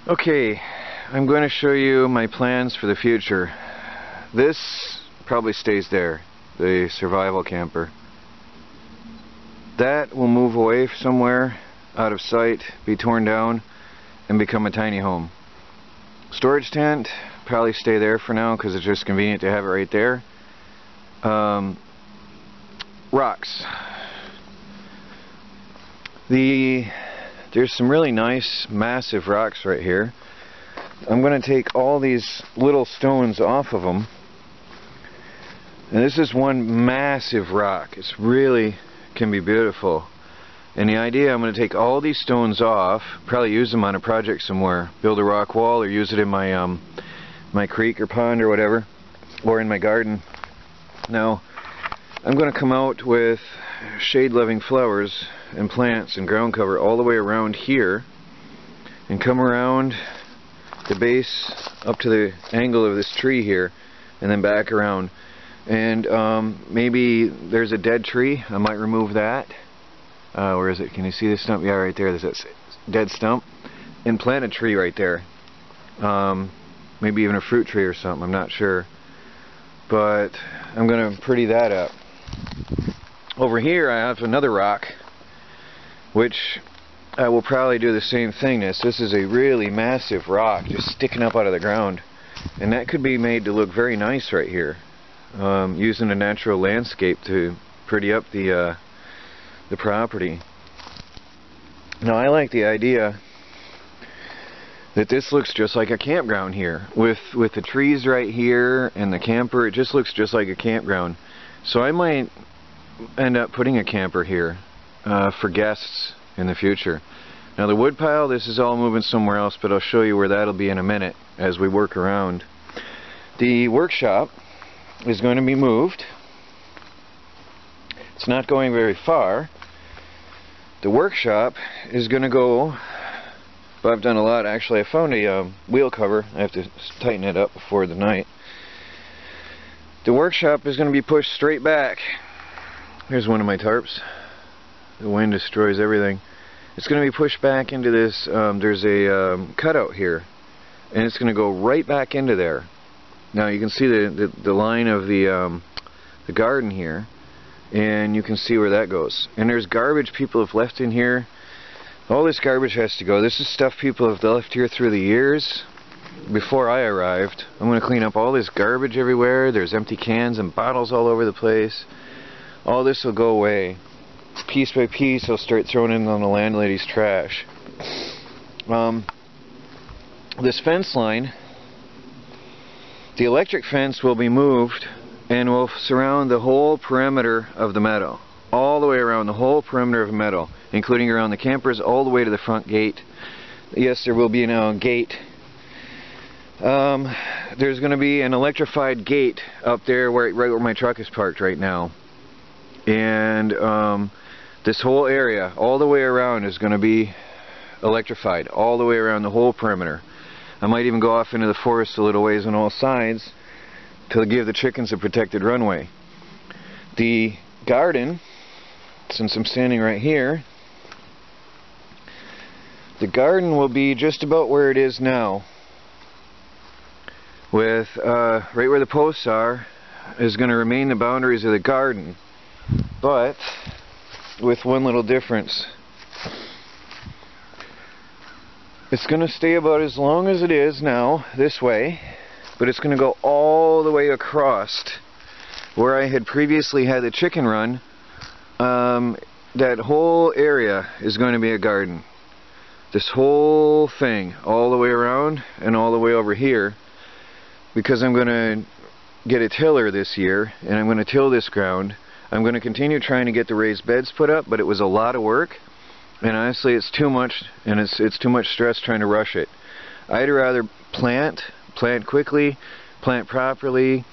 Okay, I'm going to show you my plans for the future. This probably stays there, the survival camper. That will move away somewhere out of sight, be torn down, and become a tiny home. Storage tent, probably stay there for now because it's just convenient to have it right there. Rocks. There's some really nice massive rocks right here. I'm going to take all these little stones off of them, and this is one massive rock. It's really can be beautiful. And the idea, I'm going to take all these stones off, probably use them on a project somewhere, build a rock wall, or use it in my my creek or pond or whatever, or in my garden. Now I'm going to come out with shade-loving flowers and plants and ground cover all the way around here, and come around the base up to the angle of this tree here, and then back around. And maybe there's a dead tree. I might remove that. Where is it? Can you see the stump? Yeah, right there. There's that dead stump. And plant a tree right there. Maybe even a fruit tree or something. I'm not sure. But I'm going to pretty that up. Over here I have another rock, which I will probably do the same thing. This is a really massive rock just sticking up out of the ground. And that could be made to look very nice right here. Using a natural landscape to pretty up the property. Now I like the idea that this looks just like a campground here with the trees right here and the camper. It just looks just like a campground. So I might end up putting a camper here for guests in the future. Now the wood pile, this is all moving somewhere else, but I'll show you where that'll be in a minute as we work around. The workshop is going to be moved. It's not going very far. The workshop is going to go, but I've done a lot actually. I found a wheel cover. I have to tighten it up before the night. The workshop is going to be pushed straight back. Here's one of my tarps. The wind destroys everything. It's going to be pushed back into this, there's a cutout here, and it's going to go right back into there. Now you can see the line of the garden here, and you can see where that goes. And there's garbage people have left in here. All this garbage has to go. This is stuff people have left here through the years before I arrived. I'm going to clean up all this garbage everywhere. There's empty cans and bottles all over the place. All this will go away. Piece by piece I'll start throwing in on the landlady's trash. This fence line, the electric fence will be moved and will surround the whole perimeter of the meadow. All the way around the whole perimeter of the meadow, including around the campers, all the way to the front gate. Yes, there will be now a gate. There's going to be an electrified gate up there right where my truck is parked right now. And this whole area, all the way around, is going to be electrified, all the way around the whole perimeter. I might even go off into the forest a little ways on all sides to give the chickens a protected runway. The garden, since I'm standing right here, the garden will be just about where it is now. With right where the posts are is going to remain the boundaries of the garden, but with one little difference. It's going to stay about as long as it is now, this way, but it's going to go all the way across where I had previously had the chicken run. That whole area is going to be a garden. This whole thing, all the way around and all the way over here, because I'm going to get a tiller this year, and I'm going to till this ground. I'm going to continue trying to get the raised beds put up, but it was a lot of work. And honestly, it's too much, and it's too much stress trying to rush it. I'd rather plant quickly, plant properly,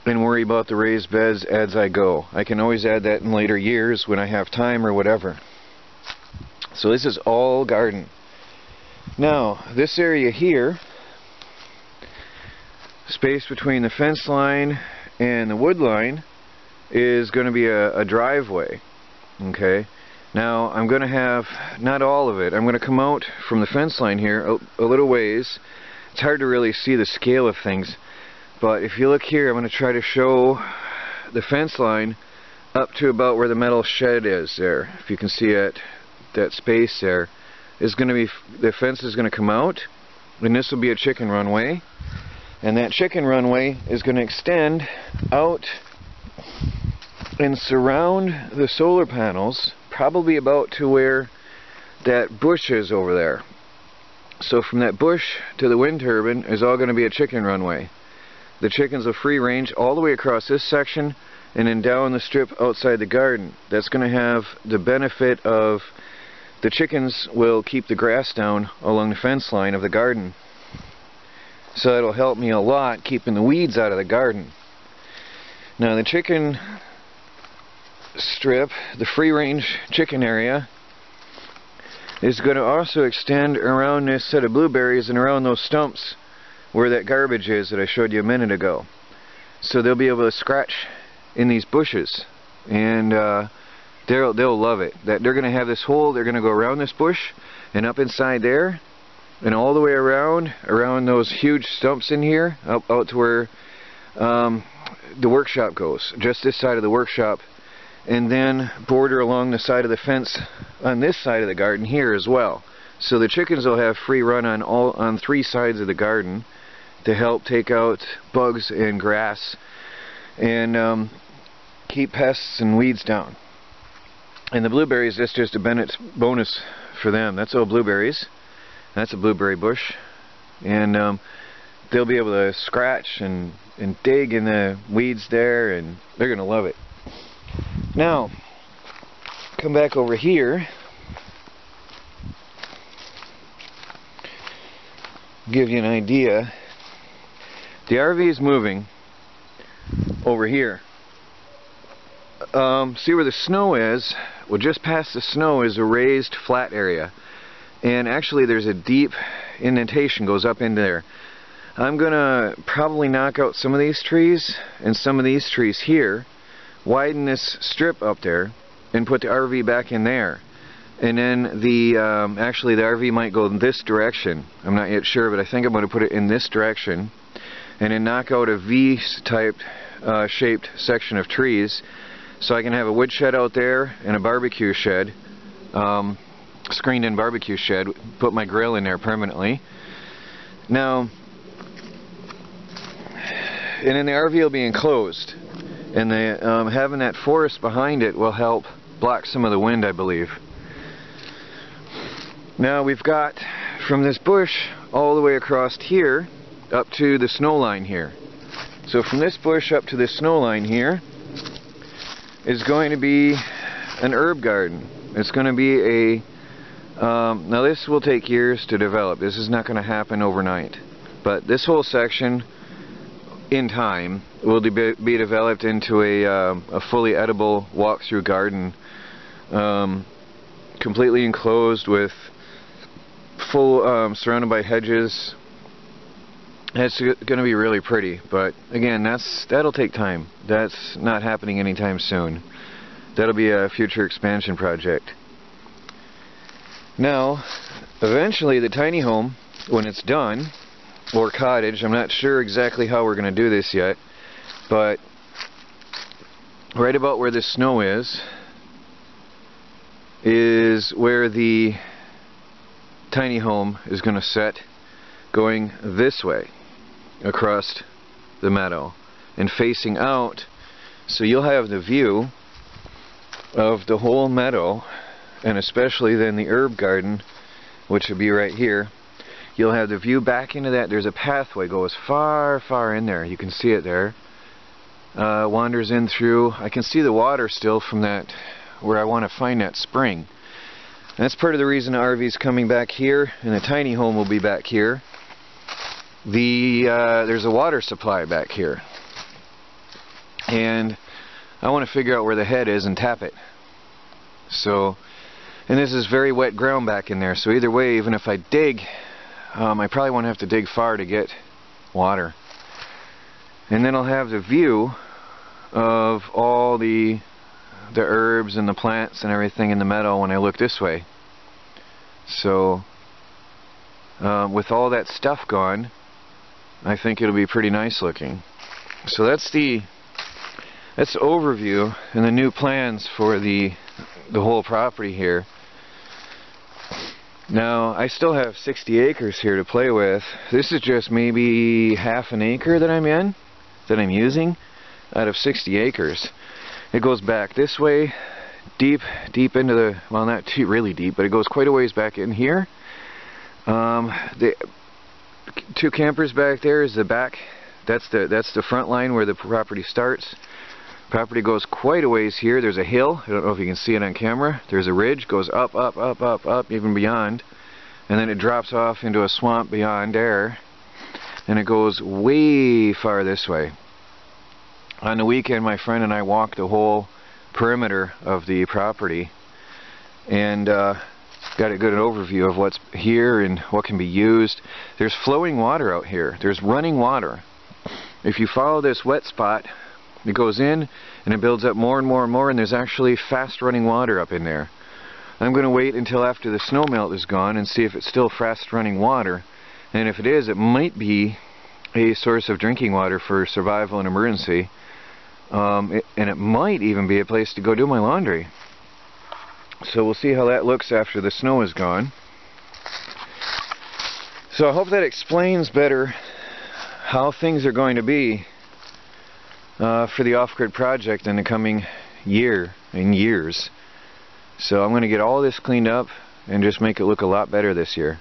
and worry about the raised beds as I go. I can always add that in later years when I have time or whatever. So this is all garden. Now, this area here, space between the fence line and the wood line, is going to be a driveway. Okay. Now I'm going to have, not all of it, I'm going to come out from the fence line here a little ways. It's hard to really see the scale of things, but if you look here, I'm going to try to show the fence line up to about where the metal shed is there. If you can see it, that space there is going to be, the fence is going to come out, and this will be a chicken runway, and that chicken runway is going to extend out and surround the solar panels, probably about to where that bush is over there. So from that bush to the wind turbine is all going to be a chicken runway. The chickens will free range all the way across this section and then down the strip outside the garden. That's going to have the benefit of the chickens will keep the grass down along the fence line of the garden. So it'll help me a lot keeping the weeds out of the garden. Now the chicken strip, the free range chicken area, is going to also extend around this set of blueberries and around those stumps where that garbage is that I showed you a minute ago. So they'll be able to scratch in these bushes, and they'll love it. That they're going to have this hole, they're going to go around this bush and up inside there and all the way around those huge stumps in here, out to where the workshop goes, just this side of the workshop, and then border along the side of the fence on this side of the garden here as well. So the chickens will have free run on three sides of the garden to help take out bugs and grass and keep pests and weeds down. And the blueberries, that's just a bonus for them. That's all blueberries. That's a blueberry bush, and they'll be able to scratch and dig in the weeds there, and they're going to love it. Now, come back over here, give you an idea. The RV is moving over here. See where the snow is? Well, just past the snow is a raised flat area, and actually there's a deep indentation goes up in there. I'm gonna probably knock out some of these trees and some of these trees here, widen this strip up there, and put the RV back in there. And then actually the RV might go in this direction. I'm not yet sure, but I think I'm going to put it in this direction, and then knock out a V-type shaped section of trees, so I can have a wood shed out there and a barbecue shed, screened in barbecue shed, put my grill in there permanently. Now, and then the RV will be enclosed, and having that forest behind it will help block some of the wind, I believe. Now we've got from this bush all the way across here up to the snow line here. So from this bush up to the snow line here is going to be an herb garden. It's going to be a now this will take years to develop. This is not going to happen overnight, but this whole section in time will be developed into a fully edible walk-through garden, completely enclosed with full surrounded by hedges. It's going to be really pretty, but again, that'll take time. That's not happening anytime soon. That'll be a future expansion project. Now, eventually the tiny home, when it's done, or cottage, I'm not sure exactly how we're going to do this yet, but right about where the snow is where the tiny home is going to set, going this way across the meadow and facing out, so you'll have the view of the whole meadow, and especially then the herb garden, which will be right here. You'll have the view back into that. There's a pathway goes far in there. You can see it there. Wanders in through. I can see the water still from that, where I want to find that spring. And that's part of the reason the RV is coming back here, and the tiny home will be back here. There's a water supply back here, and I want to figure out where the head is and tap it. So, and this is very wet ground back in there, so either way, even if I dig, I probably won't have to dig far to get water. And then I'll have the view of all the the herbs and the plants and everything in the meadow when I look this way. So with all that stuff gone, I think it'll be pretty nice looking. So that's the overview and the new plans for the whole property here. Now I still have 60 acres here to play with. This is just maybe half an acre that I'm using out of 60 acres. It goes back this way, deep into the, well, not too really deep, but it goes quite a ways back in here. The two campers back there is the back. That's the front line where the property starts. Property goes quite a ways here. There's a hill. I don't know if you can see it on camera. There's a ridge, goes up, even beyond, and then it drops off into a swamp beyond there, and it goes way far this way. On the weekend, my friend and I walked the whole perimeter of the property and got a good overview of what's here and what can be used. There's flowing water out here. There's running water. If you follow this wet spot, it goes in and it builds up more and more and more, and there's actually fast running water up in there. I'm going to wait until after the snow melt is gone and see if it's still fast running water, and if it is, it might be a source of drinking water for survival and emergency, and it might even be a place to go do my laundry. So we'll see how that looks after the snow is gone. So I hope that explains better how things are going to be for the off-grid project in the coming years. So I'm going to get all this cleaned up and just make it look a lot better this year.